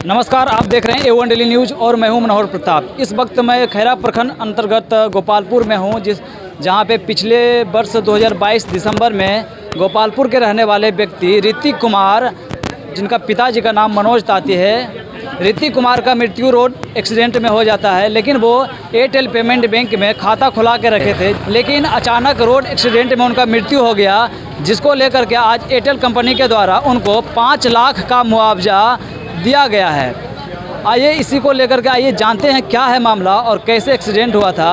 नमस्कार, आप देख रहे हैं A1 डेली न्यूज़ और मैं हूं मनोहर प्रताप। इस वक्त मैं खैरा प्रखंड अंतर्गत गोपालपुर में हूं, जहां पे पिछले वर्ष 2022 दिसंबर में गोपालपुर के रहने वाले व्यक्ति ऋतिक कुमार, जिनका पिताजी का नाम मनोज ताती है, ऋतिक कुमार का मृत्यु रोड एक्सीडेंट में हो जाता है। लेकिन वो एयरटेल पेमेंट बैंक में खाता खुला के रखे थे, लेकिन अचानक रोड एक्सीडेंट में उनका मृत्यु हो गया, जिसको लेकर के आज एयरटेल कंपनी के द्वारा उनको 5 लाख का मुआवजा दिया गया है। आइए इसी को लेकर के आइए जानते हैं क्या है मामला और कैसे एक्सीडेंट हुआ था,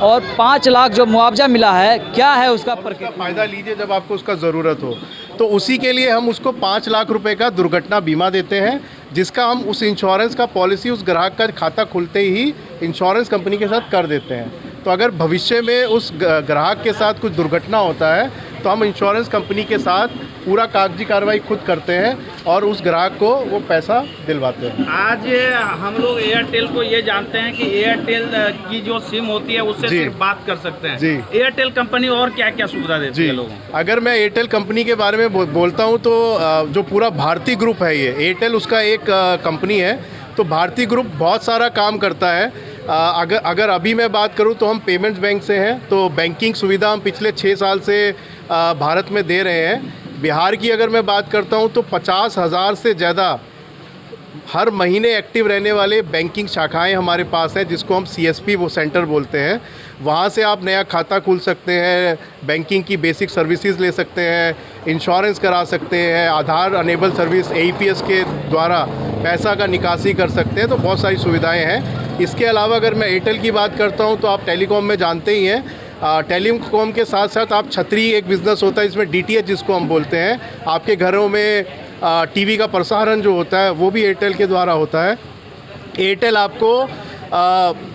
और 5 लाख जो मुआवजा मिला है क्या है उसका फ़ायदा लीजिए जब आपको उसका ज़रूरत हो। तो उसी के लिए हम उसको 5 लाख रुपए का दुर्घटना बीमा देते हैं, जिसका हम उस इंश्योरेंस का पॉलिसी उस ग्राहक का खाता खुलते ही इंश्योरेंस कंपनी के साथ कर देते हैं। तो अगर भविष्य में उस ग्राहक के साथ कुछ दुर्घटना होता है तो हम इंश्योरेंस कंपनी के साथ पूरा कागजी कार्रवाई खुद करते हैं और उस ग्राहक को वो पैसा दिलवाते हैं। आज हम लोग एयरटेल को ये जानते हैं कि एयरटेल की जो सिम होती है उससे सिर्फ बात कर सकते हैं। जी, एयरटेल कंपनी और क्या क्या सुविधा देती है लोगों को? अगर मैं एयरटेल कंपनी के बारे में बोलता हूँ तो जो पूरा भारती ग्रुप है, ये एयरटेल उसका एक कंपनी है। तो भारती ग्रुप बहुत सारा काम करता है। अगर अभी मैं बात करूं तो हम पेमेंट्स बैंक से हैं, तो बैंकिंग सुविधा हम पिछले 6 साल से भारत में दे रहे हैं। बिहार की अगर मैं बात करता हूं तो 50,000 से ज़्यादा हर महीने एक्टिव रहने वाले बैंकिंग शाखाएं हमारे पास हैं, जिसको हम CSP वो सेंटर बोलते हैं। वहाँ से आप नया खाता खुल सकते हैं, बैंकिंग की बेसिक सर्विसेज ले सकते हैं, इंश्योरेंस करा सकते हैं, आधार अनेबल सर्विस AEPS के द्वारा पैसा का निकासी कर सकते हैं। तो बहुत सारी सुविधाएं हैं। इसके अलावा अगर मैं एयरटेल की बात करता हूं तो आप टेलीकॉम में जानते ही हैं, टेलीकॉम के साथ साथ आप छतरी एक बिज़नेस होता है, इसमें DTH जिसको हम बोलते हैं, आपके घरों में TV का प्रसारण जो होता है वो भी एयरटेल के द्वारा होता है। एयरटेल आपको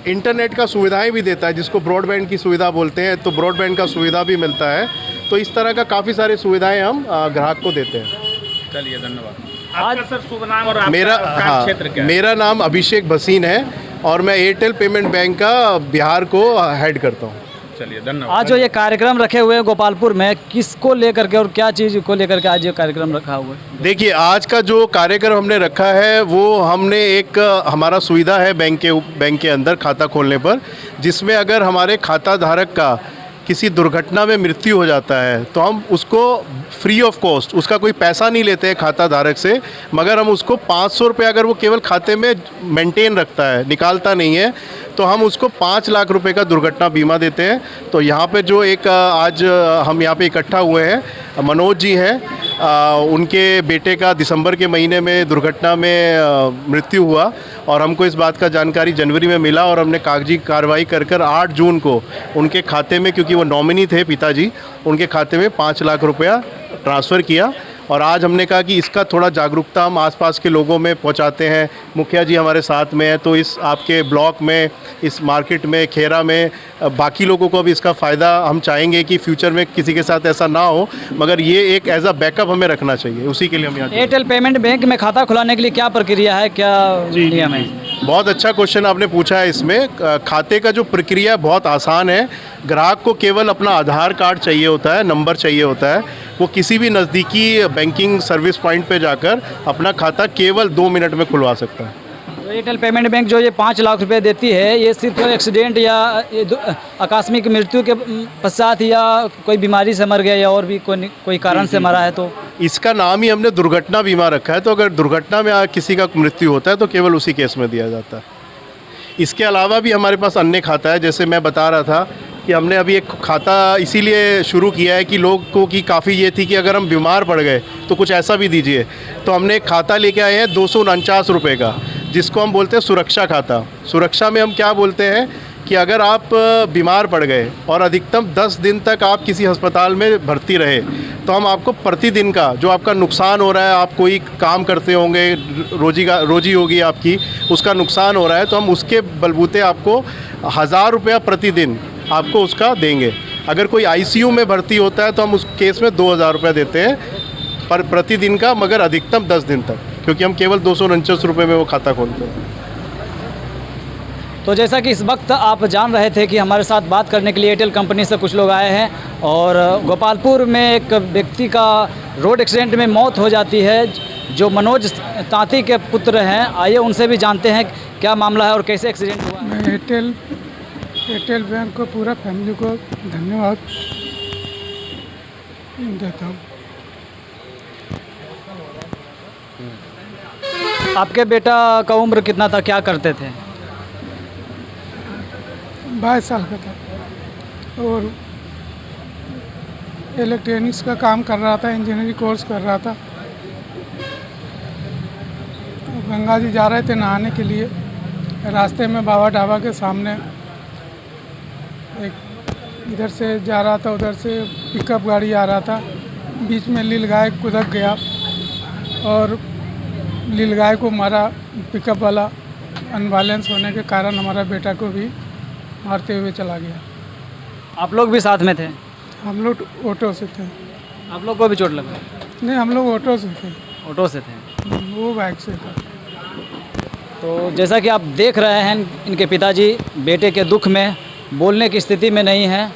इंटरनेट का सुविधाएं भी देता है, जिसको ब्रॉडबैंड की सुविधा बोलते हैं, तो ब्रॉडबैंड का सुविधा भी मिलता है। तो इस तरह का काफ़ी सारी सुविधाएं हम ग्राहक को देते हैं। चलिए, धन्यवाद। आपका सर शुभ नाम और मेरा क्षेत्र क्या है? मेरा नाम अभिषेक भसीन है और मैं एयरटेल पेमेंट बैंक का बिहार को हेड करता हूँ। चलिए, धन्यवाद। आज जो ये कार्यक्रम रखे हुए हैं गोपालपुर में, किसको लेकर के और क्या चीज़ को लेकर के आज ये कार्यक्रम रखा हुआ है? देखिए, आज का जो कार्यक्रम हमने रखा है वो हमने एक हमारा सुविधा है बैंक के अंदर खाता खोलने पर, जिसमें अगर हमारे खाता धारक का किसी दुर्घटना में मृत्यु हो जाता है तो हम उसको फ्री ऑफ कॉस्ट, उसका कोई पैसा नहीं लेते हैं खाता धारक से, मगर हम उसको 500 रुपये अगर वो केवल खाते में मेंटेन रखता है, निकालता नहीं है, तो हम उसको 5 लाख रुपए का दुर्घटना बीमा देते हैं। तो यहाँ पे जो एक आज हम यहाँ पे इकट्ठा हुए हैं, मनोज जी हैं, उनके बेटे का दिसंबर के महीने में दुर्घटना में मृत्यु हुआ और हमको इस बात का जानकारी जनवरी में मिला और हमने कागजी कार्रवाई कर 8 जून को उनके खाते में, क्योंकि वो नॉमिनी थे पिताजी, उनके खाते में 5 लाख रुपया ट्रांसफ़र किया। और आज हमने कहा कि इसका थोड़ा जागरूकता हम आसपास के लोगों में पहुंचाते हैं। मुखिया जी हमारे साथ में हैं, तो इस आपके ब्लॉक में, इस मार्केट में, खेरा में बाकी लोगों को भी इसका फ़ायदा हम चाहेंगे कि फ्यूचर में किसी के साथ ऐसा ना हो, मगर ये एक एज अ बैकअप हमें रखना चाहिए। उसी के लिए हम यहाँ एयरटेल पेमेंट बैंक में खाता खुलाने के लिए क्या प्रक्रिया है, क्या नियम है? बहुत अच्छा क्वेश्चन आपने पूछा है। इसमें खाते का जो प्रक्रिया बहुत आसान है। ग्राहक को केवल अपना आधार कार्ड चाहिए होता है, नंबर चाहिए होता है। वो किसी भी नज़दीकी बैंकिंग सर्विस पॉइंट पे जाकर अपना खाता केवल 2 मिनट में खुलवा सकता है। तो एयरटेल पेमेंट बैंक जो ये 5 लाख रुपए देती है, ये सिर्फ एक्सीडेंट या आकस्मिक मृत्यु के पश्चात या कोई बीमारी से मर गया या और भी कोई कारण से मरा है, तो इसका नाम ही हमने दुर्घटना बीमा रखा है। तो अगर दुर्घटना में किसी का मृत्यु होता है तो केवल उसी केस में दिया जाता है। इसके अलावा भी हमारे पास अन्य खाता है, जैसे मैं बता रहा था कि हमने अभी एक खाता इसीलिए शुरू किया है कि लोगों की काफ़ी ये थी कि अगर हम बीमार पड़ गए तो कुछ ऐसा भी दीजिए। तो हमने एक खाता लेके आए हैं 249 रुपये का, जिसको हम बोलते हैं सुरक्षा खाता। सुरक्षा में हम क्या बोलते हैं कि अगर आप बीमार पड़ गए और अधिकतम 10 दिन तक आप किसी अस्पताल में भर्ती रहे, तो हम आपको प्रतिदिन का जो आपका नुकसान हो रहा है, आप कोई काम करते होंगे, रोजी होगी आपकी, उसका नुकसान हो रहा है, तो हम उसके बलबूते आपको 1000 रुपया प्रतिदिन आपको उसका देंगे। अगर कोई ICU में भर्ती होता है तो हम उस केस में 2000 रुपये देते हैं पर प्रतिदिन का, मगर अधिकतम 10 दिन तक, क्योंकि हम केवल 249 रुपये में वो खाता खोलते हैं। तो जैसा कि इस वक्त आप जान रहे थे कि हमारे साथ बात करने के लिए एयरटेल कंपनी से कुछ लोग आए हैं, और गोपालपुर में एक व्यक्ति का रोड एक्सीडेंट में मौत हो जाती है, जो मनोज तांती के पुत्र हैं, आइए उनसे भी जानते हैं क्या मामला है और कैसे एक्सीडेंट हुआ। मैं एयरटेल बैंक को पूरा फैमिली को धन्यवाद देता हूँ। आपके बेटा का उम्र कितना था, क्या करते थे? 22 साल का था और इलेक्ट्रॉनिक्स का काम कर रहा था, इंजीनियरिंग कोर्स कर रहा था। गंगा जी जा रहे थे नहाने के लिए, रास्ते में बाबा ढाबा के सामने एक इधर से जा रहा था, उधर से पिकअप गाड़ी आ रहा था, बीच में नीलगाय कुदक गया और नीलगाय को मारा। पिकअप वाला अनबैलेंस होने के कारण हमारा बेटा को भी मारते हुए चला गया। आप लोग भी साथ में थे? हम लोग ऑटो से थे। आप लोग को भी चोट लगा? नहीं, हम लोग ऑटो से थे। ऑटो से थे? वो बाइक से था। तो जैसा कि आप देख रहे हैं, इनके पिताजी बेटे के दुख में बोलने की स्थिति में नहीं हैं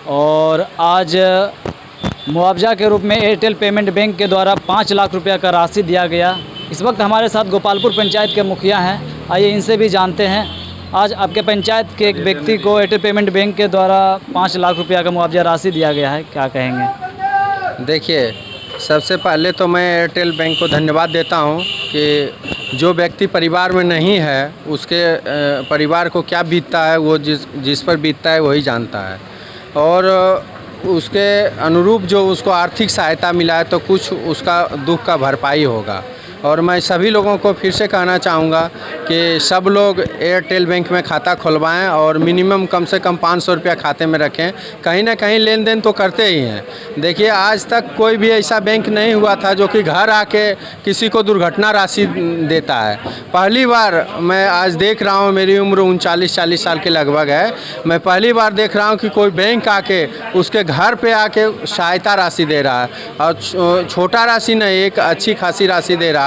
और आज मुआवजा के रूप में एयरटेल पेमेंट बैंक के द्वारा 5 लाख रुपया का राशि दिया गया। इस वक्त हमारे साथ गोपालपुर पंचायत के मुखिया हैं, आइए इनसे भी जानते हैं। आज आपके पंचायत के एक व्यक्ति को एयरटेल पेमेंट बैंक के द्वारा 5 लाख रुपया का मुआवजा राशि दिया गया है, क्या कहेंगे? देखिए, सबसे पहले तो मैं एयरटेल बैंक को धन्यवाद देता हूं कि जो व्यक्ति परिवार में नहीं है उसके परिवार को क्या बीतता है वो जिस पर बीतता है वही जानता है, और उसके अनुरूप जो उसको आर्थिक सहायता मिला है तो कुछ उसका दुख का भरपाई होगा। और मैं सभी लोगों को फिर से कहना चाहूँगा कि सब लोग एयरटेल बैंक में खाता खुलवाएं और मिनिमम कम से कम 500 रुपया खाते में रखें। कहीं ना कहीं लेन देन तो करते ही हैं। देखिए, आज तक कोई भी ऐसा बैंक नहीं हुआ था जो कि घर आके किसी को दुर्घटना राशि देता है। पहली बार मैं आज देख रहा हूँ, मेरी उम्र 39-40 साल के लगभग है, मैं पहली बार देख रहा हूँ कि कोई बैंक आके उसके घर पे आके सहायता राशि दे रहा है, और छोटा राशि नहीं, एक अच्छी खासी राशि दे रहा है।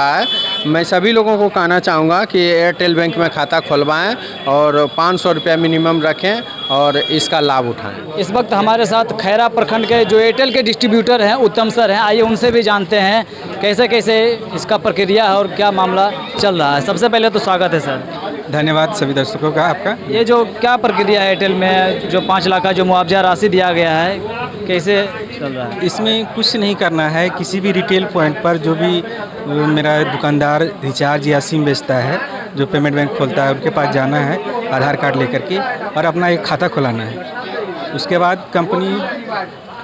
मैं सभी लोगों को कहना चाहूँगा कि एयरटेल बैंक में खाता खुलवाएं और 500 रुपया मिनिमम रखें और इसका लाभ उठाएं। इस वक्त हमारे साथ खैरा प्रखंड के जो एयरटेल के डिस्ट्रीब्यूटर हैं, उत्तम सर हैं, आइए उनसे भी जानते हैं कैसे कैसे इसका प्रक्रिया है और क्या मामला चल रहा है। सबसे पहले तो स्वागत है सर। धन्यवाद सभी दर्शकों का आपका। ये जो क्या प्रक्रिया है एयरटेल में, जो 5 लाख का जो मुआवजा राशि दिया गया है, कैसे चल रहा है? इसमें कुछ नहीं करना है। किसी भी रिटेल पॉइंट पर जो भी मेरा दुकानदार रिचार्ज या सिम बेचता है, जो पेमेंट बैंक खोलता है, उनके पास जाना है आधार कार्ड लेकर के और अपना एक खाता खुलाना है। उसके बाद कंपनी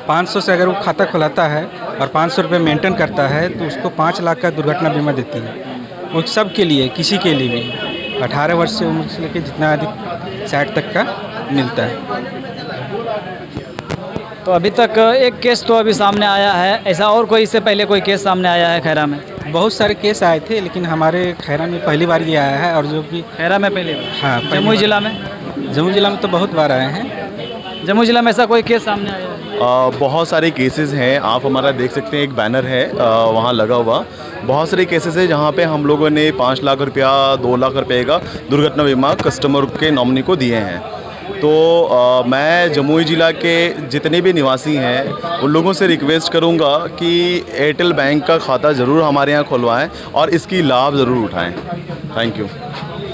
500 से अगर वो खाता खुलाता है और 500 रुपये मेंटेन करता है तो उसको 5 लाख का दुर्घटना बीमा देती है। वो सब के लिए, किसी के लिए भी 18 वर्ष से उम्र से लेकर जितना अधिक 60 तक का मिलता है। तो अभी तक एक केस तो अभी सामने आया है, ऐसा और कोई इससे पहले कोई केस सामने आया है खैरा में? बहुत सारे केस आए थे, लेकिन हमारे खैरा में पहली बार ये आया है। और जो कि खैरा में पहली बार? हाँ, जमुई जिला में? जमुई जिला में तो बहुत बार आए हैं। जमुई जिला में ऐसा कोई केस सामने आया है? बहुत सारे केसेस हैं, आप हमारा देख सकते हैं, एक बैनर है वहाँ लगा हुआ। बहुत सारे केसेस हैं जहाँ पे हम लोगों ने 5 लाख रुपया, 2 लाख रुपये का दुर्घटना बीमा कस्टमर के नॉमिनी को दिए हैं। तो मैं जमुई ज़िला के जितने भी निवासी हैं उन लोगों से रिक्वेस्ट करूंगा कि एयरटेल बैंक का खाता ज़रूर हमारे यहाँ खुलवाएं और इसकी लाभ ज़रूर उठाएं। Thank you.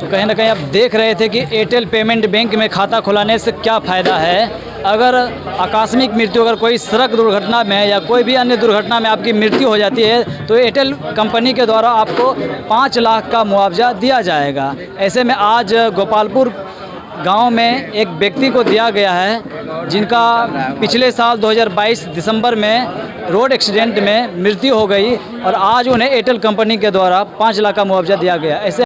तो कहीं ना कहीं आप देख रहे थे कि एयरटेल पेमेंट बैंक में खाता खुलाने से क्या फ़ायदा है। अगर आकस्मिक मृत्यु, अगर कोई सड़क दुर्घटना में या कोई भी अन्य दुर्घटना में आपकी मृत्यु हो जाती है तो एयरटेल कंपनी के द्वारा आपको 5 लाख का मुआवजा दिया जाएगा। ऐसे में आज गोपालपुर गांव में एक व्यक्ति को दिया गया है जिनका पिछले साल 2022 दिसंबर में रोड एक्सीडेंट में मृत्यु हो गई और आज उन्हें एयरटेल कंपनी के द्वारा 5 लाख का मुआवजा दिया गया। ऐसे